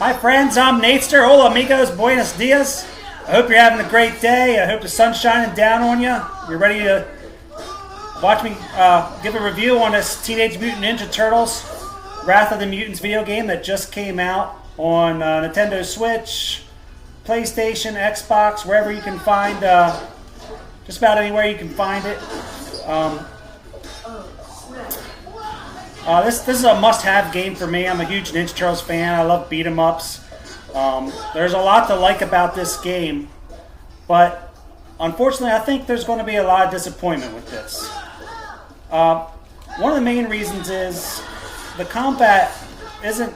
Hi friends, I'm Natester. Hola amigos, buenos dias. I hope you're having a great day. I hope the sun's shining down on you. You're ready to watch me give a review on this Teenage Mutant Ninja Turtles Wrath of the Mutants video game that just came out on Nintendo Switch, PlayStation, Xbox, wherever you can find, just about anywhere you can find it. This is a must-have game for me. I'm a huge Ninja Turtles fan. I love beat-em-ups. There's a lot to like about this game, but unfortunately I think there's going to be a lot of disappointment with this. One of the main reasons is the combat isn't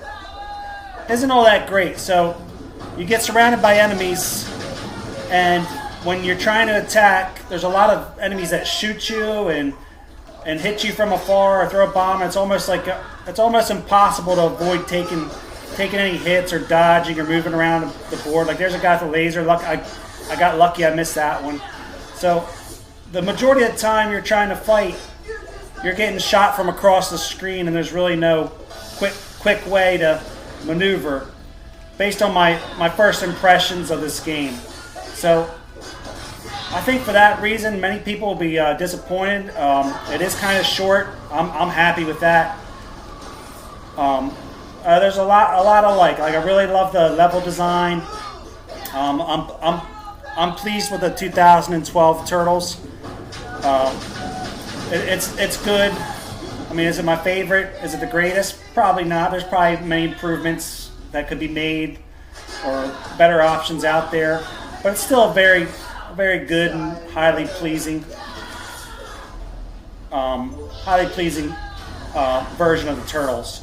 all that great. So you get surrounded by enemies, and when you're trying to attack, there's a lot of enemies that shoot you and hit you from afar or throw a bomb. It's almost impossible to avoid taking any hits or dodging or moving around the board. Like there's a guy with a laser. I got lucky. I missed that one. So the majority of the time you're trying to fight, you're getting shot from across the screen, and there's really no quick way to maneuver. Based on my first impressions of this game, so I think for that reason, many people will be disappointed. It is kind of short. I'm happy with that. There's a lot I like. Like I really love the level design. I'm pleased with the 2012 Turtles. It's good. I mean, is it my favorite? Is it the greatest? Probably not. There's probably many improvements that could be made or better options out there, but it's still a very good and highly pleasing version of the Turtles.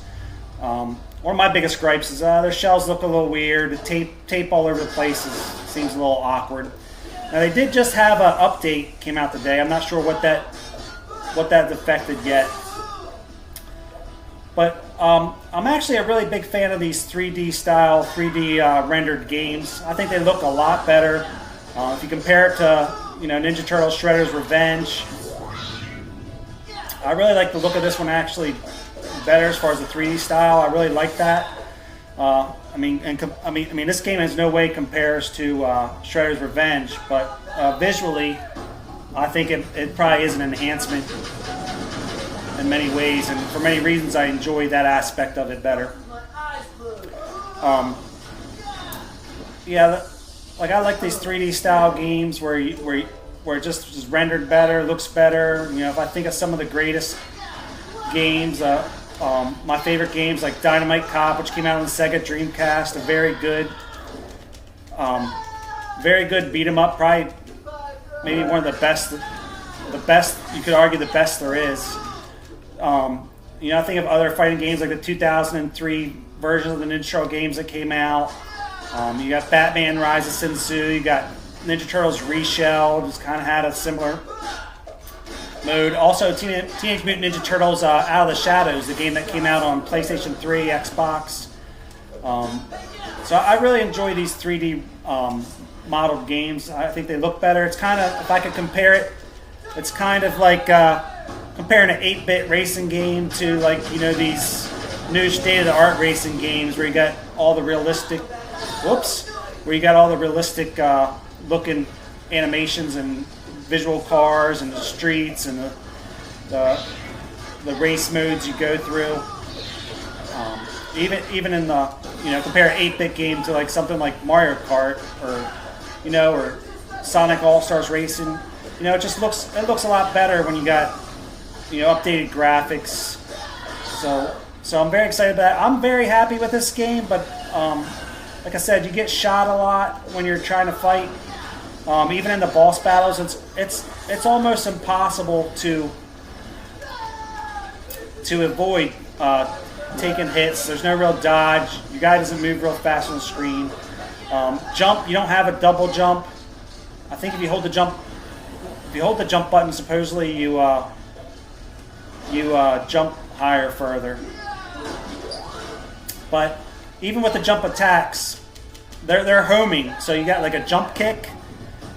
One of my biggest gripes is their shells look a little weird. The tape all over the place seems a little awkward. Now they did just have an update came out today. I'm not sure what that affected yet, but I'm actually a really big fan of these 3D style, 3D rendered games. I think they look a lot better. If you compare it to, Ninja Turtles Shredder's Revenge, I really like the look of this one actually better as far as the 3D style. I really like that. I mean, this game in no way compares to Shredder's Revenge, but visually, I think it probably is an enhancement in many ways, and for many reasons, I enjoy that aspect of it better. Like I like these 3D style games where it just is rendered better, looks better. If I think of some of the greatest games, my favorite games like Dynamite Cop, which came out on the Sega Dreamcast, a very good beat 'em up, probably maybe one of the best. You could argue the best there is. I think of other fighting games like the 2003 versions of the Ninja Turtle games that came out. You got Batman Rise of Sin Tzu, you got Ninja Turtles Reshell, just kind of had a similar mode. Also, Teenage Mutant Ninja Turtles Out of the Shadows, the game that came out on PlayStation 3, Xbox. So I really enjoy these 3D modeled games. I think they look better. It's kind of, if I could compare it, it's kind of like comparing an 8-bit racing game to these new state-of-the-art racing games where you got all the realistic looking animations and visual cars and the streets and the race modes you go through. Even in the compare an 8-bit game to something like Mario Kart or Sonic All-Stars Racing. It just looks a lot better when you got updated graphics. So I'm very excited about that. I'm very happy with this game, but like I said, you get shot a lot when you're trying to fight. Even in the boss battles, it's almost impossible to avoid taking hits. There's no real dodge. Your guy doesn't move real fast on the screen. Jump, you don't have a double jump. I think if you hold the jump button, supposedly you jump higher further. But even with the jump attacks, they're homing. So you got like a jump kick,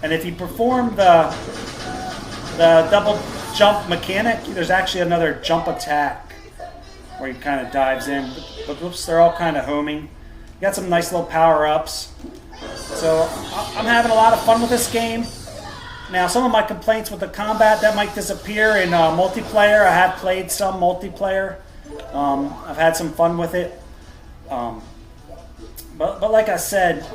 and if you perform the double jump mechanic, there's actually another jump attack where he kind of dives in. But whoops, they're all kind of homing. got some nice little power-ups. So I'm having a lot of fun with this game. Now, some of my complaints with the combat, that might disappear in multiplayer. I have played some multiplayer. I've had some fun with it. But like I said,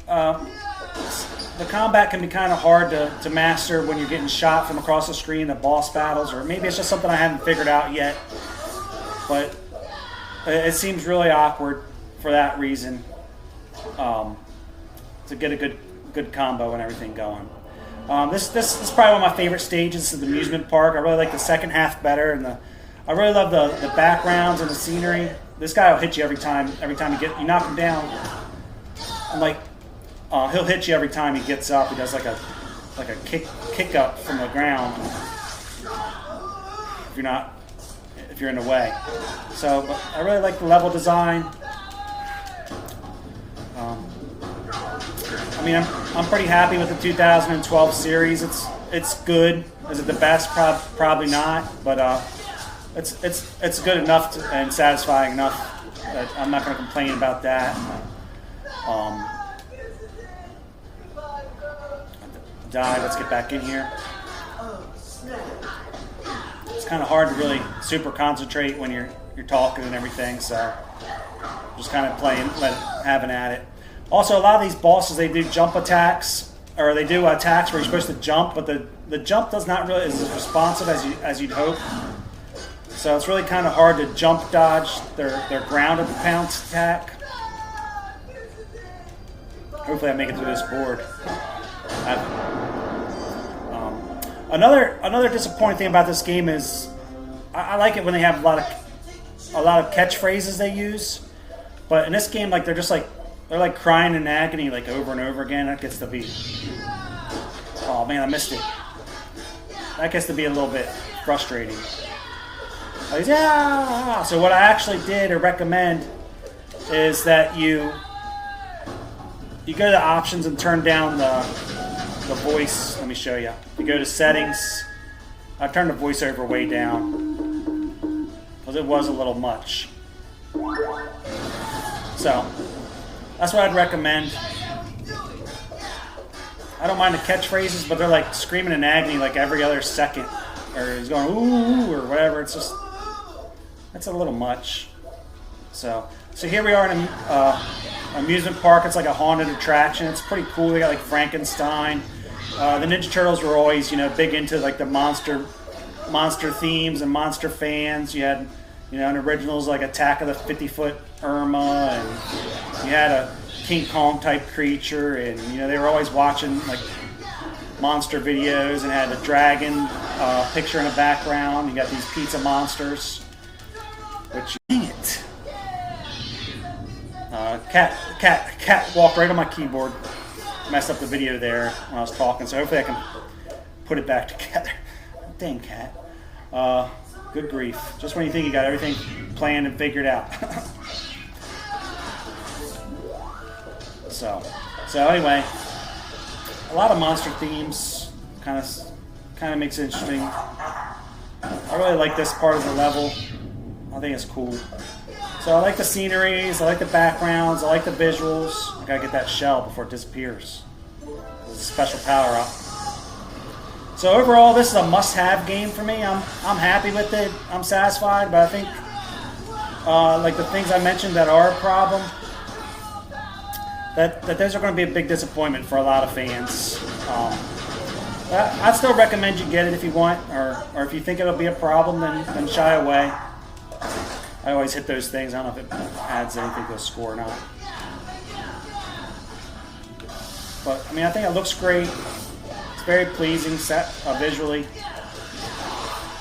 the combat can be kind of hard to master when you're getting shot from across the screen, the boss battles, or maybe it's just something I haven't figured out yet. But it seems really awkward for that reason, to get a good combo and everything going. This is probably one of my favorite stages of the amusement park. I really like the second half better, and I really love the backgrounds and the scenery. This guy will hit you every time you knock him down. I'm like, he'll hit you every time he gets up. He does like a kick up from the ground. If you're in the way. So but I really like the level design. I mean, I'm pretty happy with the 2012 series. It's good. Is it the best? Probably not. But it's good enough and satisfying enough that I'm not going to complain about that. Die. Let's get back in here. It's kind of hard to really super concentrate when you're talking and everything. So just kind of playing, having at it. Also, a lot of these bosses, they do jump attacks, or they do attacks where you're supposed to jump, but the jump does not really is as responsive as you'd hope. So it's really kind of hard to jump dodge their ground and pounce attack. Hopefully I make it through this board. Another disappointing thing about this game is I like it when they have a lot of catchphrases they use, but in this game, like they're like crying in agony like over and over again. That gets to be, oh man, I missed it. That gets to be a little bit frustrating. Like, yeah. So what I actually did or recommend is that you go to the options and turn down the voice. Let me show you. You go to settings. I turned the voiceover way down because it was a little much. So that's what I'd recommend. I don't mind the catchphrases, but they're like screaming in agony like every other second, or he's going ooh or whatever. It's just that's a little much. So here we are in an amusement park. It's like a haunted attraction. It's pretty cool. They got like Frankenstein. The Ninja Turtles were always, big into like the monster themes and monster fans. You had, in originals like Attack of the 50-Foot Irma, and you had a King Kong type creature, and they were always watching like monster videos and had a dragon picture in the background. You got these pizza monsters. Which, dang it. Cat walked right on my keyboard. Messed up the video there when I was talking, so hopefully I can put it back together. Dang cat. Good grief. Just when you think you got everything planned and figured out. So anyway, a lot of monster themes kind of makes it interesting. I really like this part of the level. I think it's cool. So I like the sceneries, I like the backgrounds, I like the visuals. I gotta get that shell before it disappears. It's a special power-up. So overall, this is a must-have game for me. I'm happy with it. I'm satisfied, but I think like the things I mentioned that are a problem, that those are going to be a big disappointment for a lot of fans. I'd still recommend you get it if you want, or if you think it'll be a problem, then shy away. I always hit those things. I don't know if it adds anything to the score or not. But, I mean, I think it looks great. It's very pleasing set visually.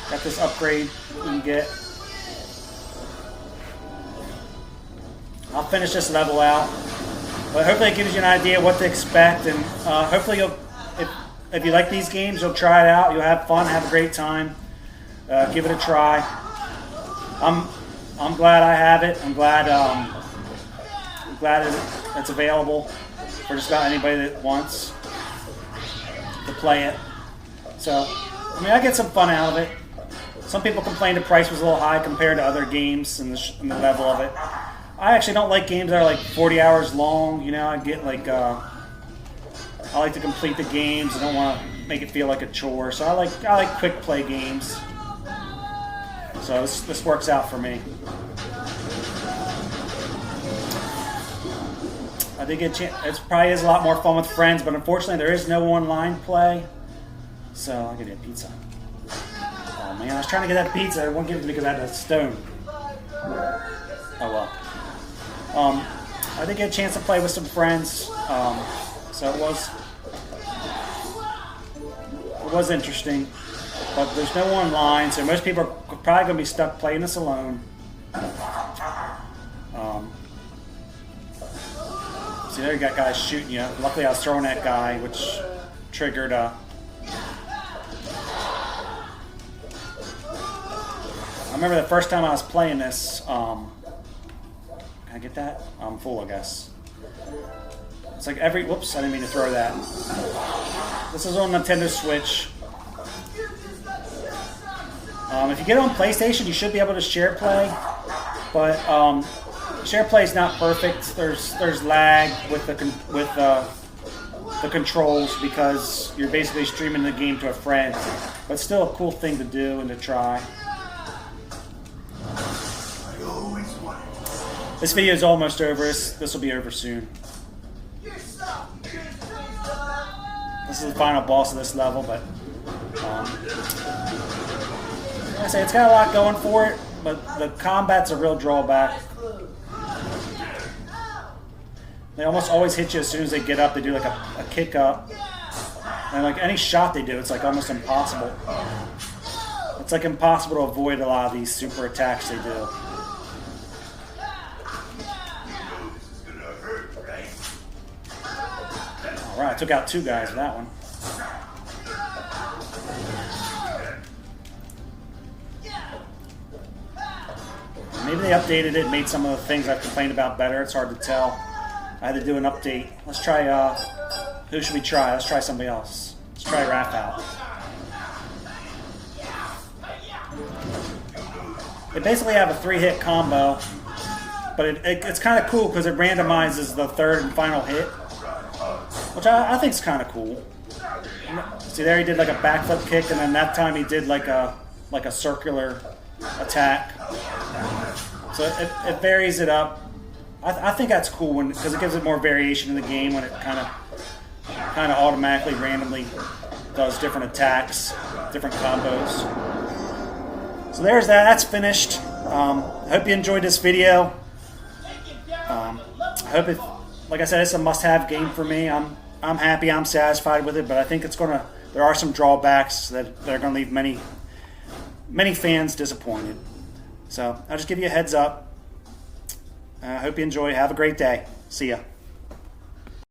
Got this upgrade you can get. I'll finish this level out. But hopefully it gives you an idea what to expect. And hopefully if you like these games, you'll try it out. You'll have fun, have a great time. Give it a try. I'm glad I have it. I'm glad it's available for just about anybody that wants to play it. So, I mean, I get some fun out of it. Some people complained the price was a little high compared to other games and the level of it. I actually don't like games that are like 40 hours long. You know, I get like I like to complete the games. I don't want to make it feel like a chore. So I like quick play games. So this works out for me. I think it probably is a lot more fun with friends, but unfortunately there is no online play. So I'll get a pizza. Oh man, I was trying to get that pizza. I won't give it to me because I had a stone. Oh well. I did get a chance to play with some friends. So it was interesting. But there's no online, so most people are probably going to be stuck playing this alone. See, there you got guys shooting you. Luckily I was throwing that guy, which triggered I remember the first time I was playing this, can I get that? I'm full, I guess. It's like whoops, I didn't mean to throw that. This is on Nintendo Switch. If you get it on PlayStation, you should be able to share play, but share play is not perfect. There's lag with the controls because you're basically streaming the game to a friend, but still a cool thing to do and to try. This video is almost over. This will be over soon. This is the final boss of this level, but like I say, it's got a lot going for it, but the combat's a real drawback. They almost always hit you as soon as they get up. They do like a kick up, and like any shot they do, it's like almost impossible. It's like impossible to avoid a lot of these super attacks they do. Alright, I took out 2 guys with that one. Maybe they updated it, made some of the things I've complained about better. It's hard to tell. I had to do an update. Let's try, who should we try? Let's try somebody else. Let's try Wrath out. They basically have a 3-hit combo, but it's kind of cool because it randomizes the 3rd and final hit, which I think is kind of cool. See there, he did like a backflip kick, and then that time he did like a circular attack. So it varies it up. I think that's cool because it gives it more variation in the game when it kind of automatically randomly does different attacks, different combos. So there's that. That's finished. I hope you enjoyed this video. I hope it, like I said, it's a must-have game for me. I'm happy. I'm satisfied with it, but I think there are some drawbacks that are gonna leave many fans disappointed. So I'll just give you a heads up. I hope you enjoy. Have a great day. See ya.